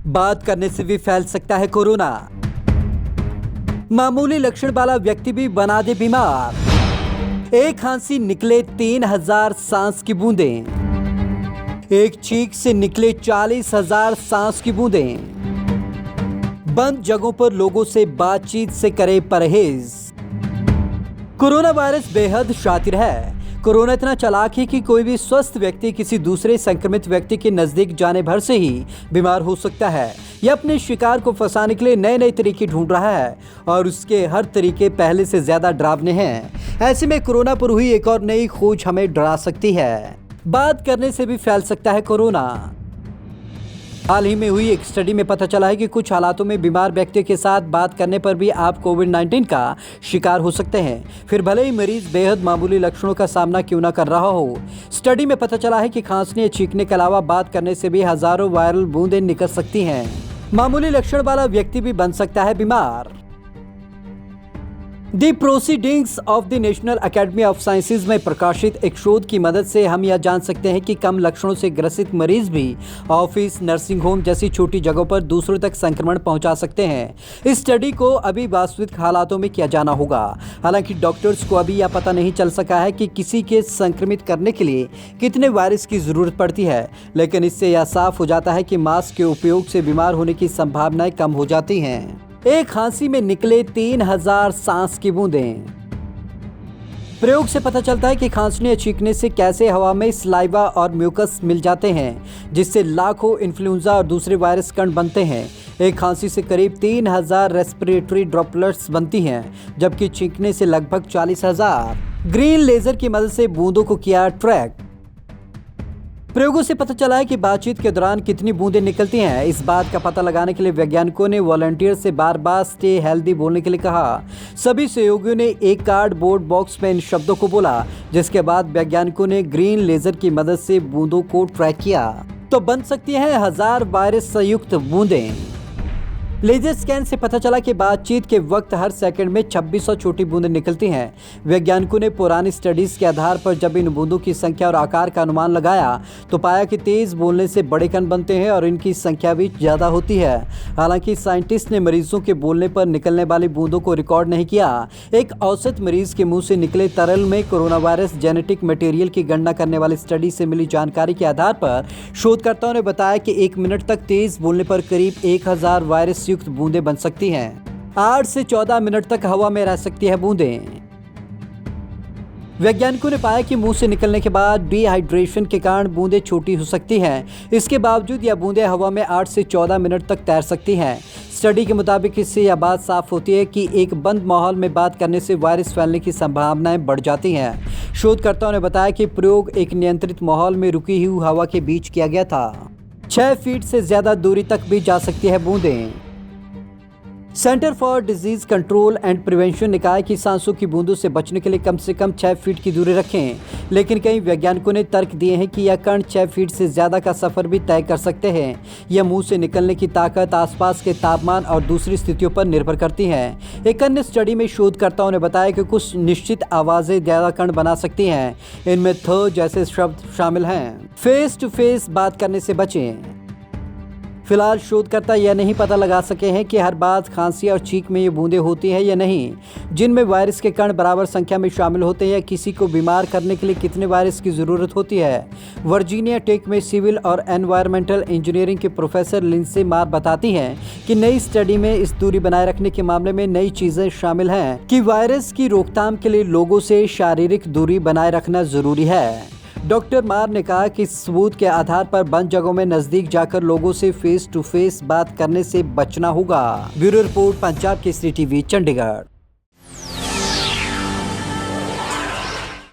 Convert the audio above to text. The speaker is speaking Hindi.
बात करने से भी फैल सकता है कोरोना। मामूली लक्षण वाला व्यक्ति भी बना दे बीमार। एक खांसी निकले 3000 सांस की बूंदें। एक छींक से निकले 40,000 सांस की बूंदें। बंद जगहों पर लोगों से बातचीत से करे परहेज। कोरोना वायरस बेहद शातिर है। कोरोना इतना चालाक है कि कोई भी स्वस्थ व्यक्ति किसी दूसरे संक्रमित व्यक्ति के नजदीक जाने भर से ही बीमार हो सकता है। यह अपने शिकार को फंसाने के लिए नए नए तरीके ढूंढ रहा है और उसके हर तरीके पहले से ज्यादा डरावने हैं। ऐसे में कोरोना पर हुई एक और नई खोज हमें डरा सकती है। बात करने से भी फैल सकता है कोरोना। हाल ही में हुई एक स्टडी में पता चला है कि कुछ हालातों में बीमार व्यक्ति के साथ बात करने पर भी आप कोविड-19 का शिकार हो सकते हैं, फिर भले ही मरीज बेहद मामूली लक्षणों का सामना क्यों न कर रहा हो। स्टडी में पता चला है कि खांसने या छींकने के अलावा बात करने से भी हजारों वायरल बूंदें निकल सकती हैं। मामूली लक्षण वाला व्यक्ति भी बन सकता है बीमार। The Proceedings of the National Academy of Sciences में प्रकाशित एक शोध की मदद से हम यह जान सकते हैं कि कम लक्षणों से ग्रसित मरीज भी ऑफिस, नर्सिंग होम जैसी छोटी जगहों पर दूसरों तक संक्रमण पहुंचा सकते हैं। इस स्टडी को अभी वास्तविक हालातों में किया जाना होगा। हालांकि डॉक्टर्स को अभी यह पता नहीं चल सका है कि किसी के संक्रमित करने के लिए कितने वायरस की जरूरत पड़ती है, लेकिन इससे यह साफ हो जाता है कि मास्क के उपयोग से बीमार होने की संभावनाएं कम हो जाती हैं। एक खांसी में निकले 3000 सांस की बूंदें। प्रयोग से पता चलता है कि खांसने या छींकने से कैसे हवा में सलाइवा और म्यूकस मिल जाते हैं, जिससे लाखों इन्फ्लुएंजा और दूसरे वायरस कण बनते हैं। एक खांसी से करीब 3000 रेस्पिरेटरी ड्रॉपलेट्स बनती हैं, जबकि छींकने से लगभग 40,000। ग्रीन लेजर की मदद से बूंदों को किया ट्रैक। प्रयोगों से पता चला है कि बातचीत के दौरान कितनी बूंदें निकलती हैं। इस बात का पता लगाने के लिए वैज्ञानिकों ने वॉलंटियर से बार बार स्टे हेल्दी बोलने के लिए कहा। सभी सहयोगियों ने एक कार्डबोर्ड बॉक्स में इन शब्दों को बोला, जिसके बाद वैज्ञानिकों ने ग्रीन लेजर की मदद से बूंदों को ट्रैक किया। तो बन सकती हैं 1000 वायरस संयुक्त बूंदें। लेजर स्कैन से पता चला कि बातचीत के वक्त हर सेकंड में 2600 छोटी बूंदें निकलती हैं। वैज्ञानिकों ने पुरानी स्टडीज के आधार पर जब इन बूंदों की संख्या और आकार का अनुमान लगाया तो पाया कि तेज बोलने से बड़े कण बनते हैं और इनकी संख्या भी ज़्यादा होती है। हालांकि साइंटिस्ट ने मरीजों के बोलने पर निकलने वाली बूंदों को रिकॉर्ड नहीं किया। एक औसत मरीज के मुँह से निकले तरल में कोरोना वायरस जेनेटिक मटेरियल की गणना करने वाली स्टडी से मिली जानकारी के आधार पर शोधकर्ताओं ने बताया कि 1 मिनट तक तेज बोलने पर करीब 1000 वायरस युक्त बूंदें बन सकती हैं। 8 से 14 मिनट तक हवा में रह सकती है बूंदें। वैज्ञानिकों ने पाया कि मुंह से निकलने के बाद डिहाइड्रेशन के कारण बूंदें छोटी हो सकती हैं। इसके बावजूद यह बूंदें हवा में 8 से 14 मिनट तक तैर सकती हैं। स्टडी के मुताबिक इससे यह बात साफ होती है कि एक बंद माहौल में बात करने से वायरस फैलने की संभावनाएं बढ़ जाती हैं। शोधकर्ताओं ने बताया कि प्रयोग एक नियंत्रित माहौल में रुकी हुई हवा के बीच किया गया था। 6 फीट से ज्यादा दूरी तक भी जा सकती है बूंदें। Centre for disease control and prevention ने कहा है कि सांसों की बूंदों से बचने के लिए कम से कम 6 फीट की दूरी रखें, लेकिन कई वैज्ञानिकों ने तर्क दिए हैं कि यह कण 6 फीट से ज़्यादा का सफ़र भी तय कर सकते हैं। यह मुंह से निकलने की ताकत आसपास के तापमान और दूसरी स्थितियों पर निर्भर करती है। एक अन्य स्टडी में शोधकर्ताओं ने बताया कि कुछ निश्चित आवाज़ें ज़्यादा कण बना सकती हैं। इनमें थ जैसे शब्द शामिल हैं। फेस टू फेस बात करने से बचें। फिलहाल शोधकर्ता यह नहीं पता लगा सके हैं कि हर बात खांसी और छींक में ये बूंदें होती हैं या नहीं, जिनमें वायरस के कण बराबर संख्या में शामिल होते हैं। या किसी को बीमार करने के लिए कितने वायरस की ज़रूरत होती है। वर्जीनिया टेक में सिविल और एनवायरमेंटल इंजीनियरिंग के प्रोफेसर लिंडसे मार बताती हैं कि नई स्टडी में इस दूरी बनाए रखने के मामले में नई चीज़ें शामिल हैं कि वायरस की रोकथाम के लिए लोगों से शारीरिक दूरी बनाए रखना ज़रूरी है। डॉक्टर मार ने कहा कि सबूत के आधार पर बंद जगहों में नजदीक जाकर लोगों से फेस टू फेस बात करने से बचना होगा। Bureau report, Punjab Kesari TV, Chandigarh.